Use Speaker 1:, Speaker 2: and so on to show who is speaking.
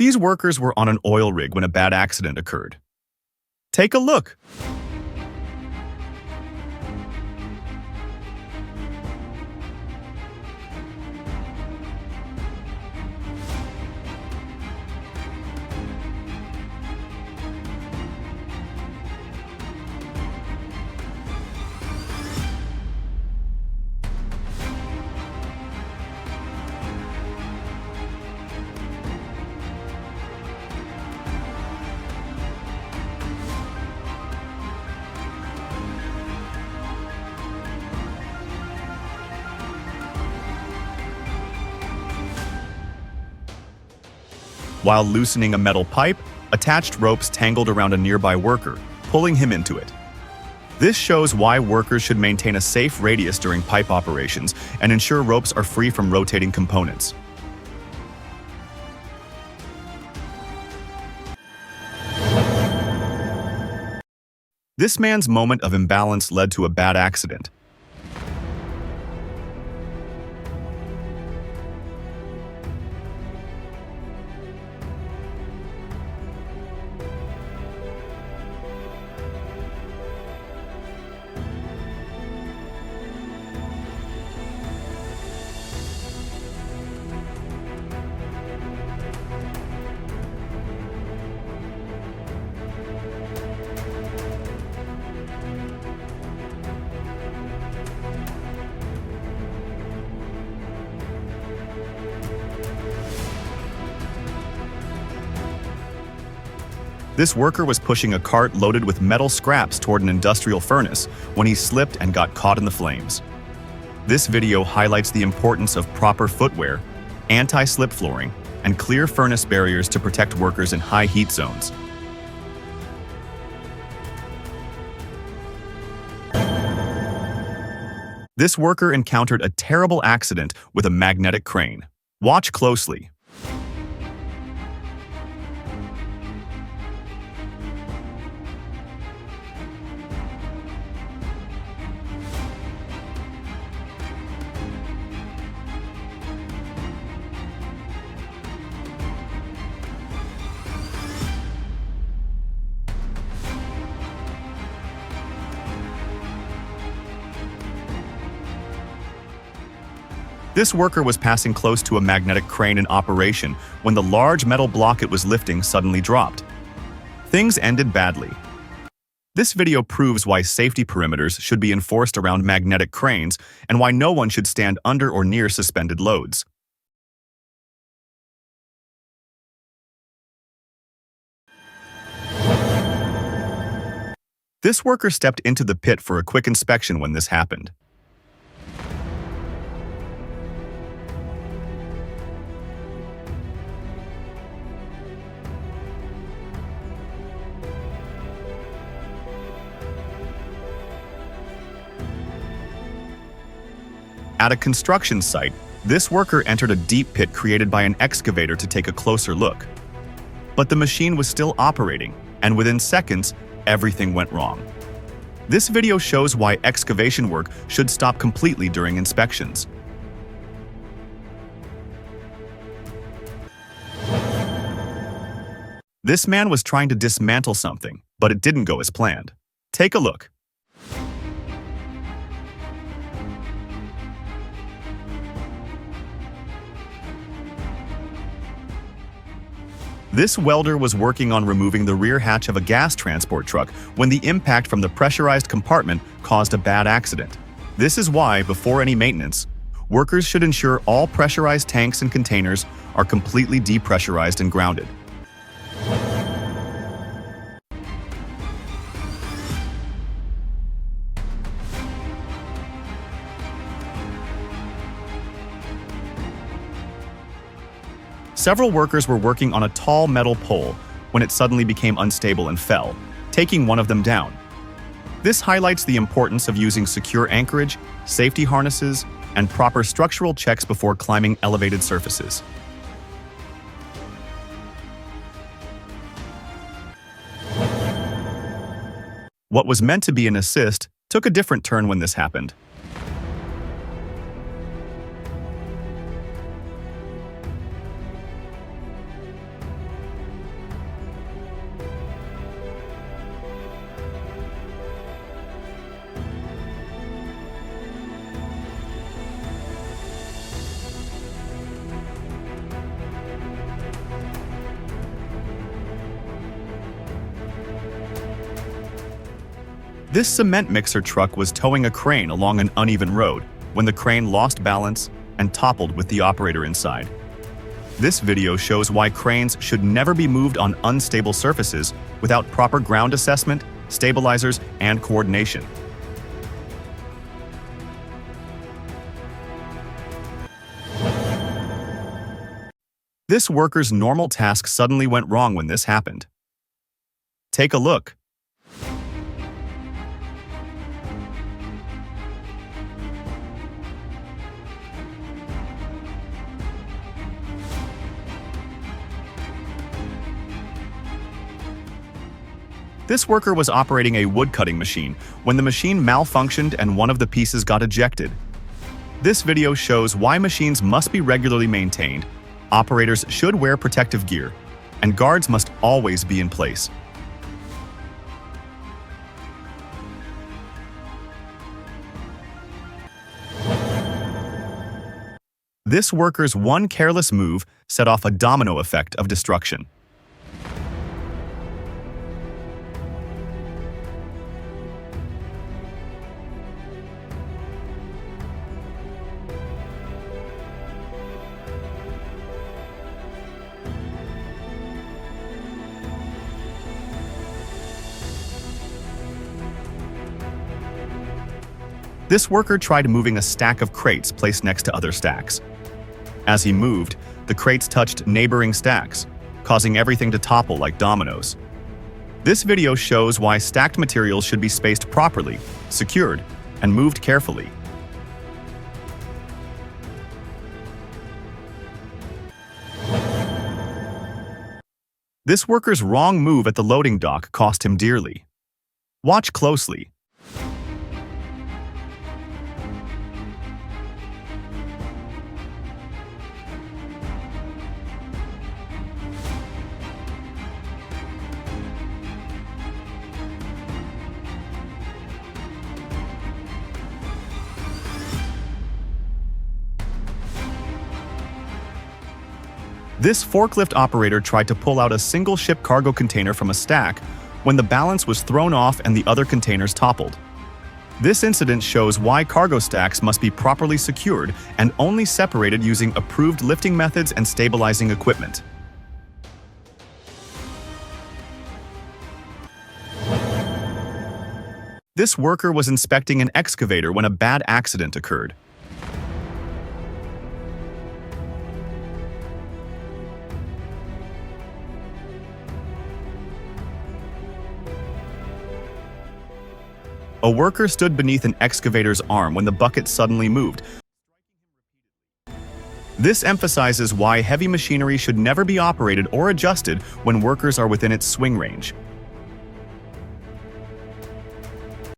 Speaker 1: These workers were on an oil rig when a bad accident occurred. Take a look. While loosening a metal pipe, attached ropes tangled around a nearby worker, pulling him into it. This shows why workers should maintain a safe radius during pipe operations and ensure ropes are free from rotating components. This man's moment of imbalance led to a bad accident. This worker was pushing a cart loaded with metal scraps toward an industrial furnace when he slipped and got caught in the flames. This video highlights the importance of proper footwear, anti-slip flooring, and clear furnace barriers to protect workers in high heat zones. This worker encountered a terrible accident with a magnetic crane. Watch closely. This worker was passing close to a magnetic crane in operation when the large metal block it was lifting suddenly dropped. Things ended badly. This video proves why safety perimeters should be enforced around magnetic cranes and why no one should stand under or near suspended loads. This worker stepped into the pit for a quick inspection when this happened. At a construction site, this worker entered a deep pit created by an excavator to take a closer look. But the machine was still operating, and within seconds, everything went wrong. This video shows why excavation work should stop completely during inspections. This man was trying to dismantle something, but it didn't go as planned. Take a look. This welder was working on removing the rear hatch of a gas transport truck when the impact from the pressurized compartment caused a bad accident. This is why, before any maintenance, workers should ensure all pressurized tanks and containers are completely depressurized and grounded. Several workers were working on a tall metal pole when it suddenly became unstable and fell, taking one of them down. This highlights the importance of using secure anchorage, safety harnesses, and proper structural checks before climbing elevated surfaces. What was meant to be an assist took a different turn when this happened. This cement mixer truck was towing a crane along an uneven road when the crane lost balance and toppled with the operator inside. This video shows why cranes should never be moved on unstable surfaces without proper ground assessment, stabilizers, and coordination. This worker's normal task suddenly went wrong when this happened. Take a look. This worker was operating a wood-cutting machine when the machine malfunctioned and one of the pieces got ejected. This video shows why machines must be regularly maintained, operators should wear protective gear, and guards must always be in place. This worker's one careless move set off a domino effect of destruction. This worker tried moving a stack of crates placed next to other stacks. As he moved, the crates touched neighboring stacks, causing everything to topple like dominoes. This video shows why stacked materials should be spaced properly, secured, and moved carefully. This worker's wrong move at the loading dock cost him dearly. Watch closely. This forklift operator tried to pull out a single ship cargo container from a stack when the balance was thrown off and the other containers toppled. This incident shows why cargo stacks must be properly secured and only separated using approved lifting methods and stabilizing equipment. This worker was inspecting an excavator when a bad accident occurred. A worker stood beneath an excavator's arm when the bucket suddenly moved. This emphasizes why heavy machinery should never be operated or adjusted when workers are within its swing range.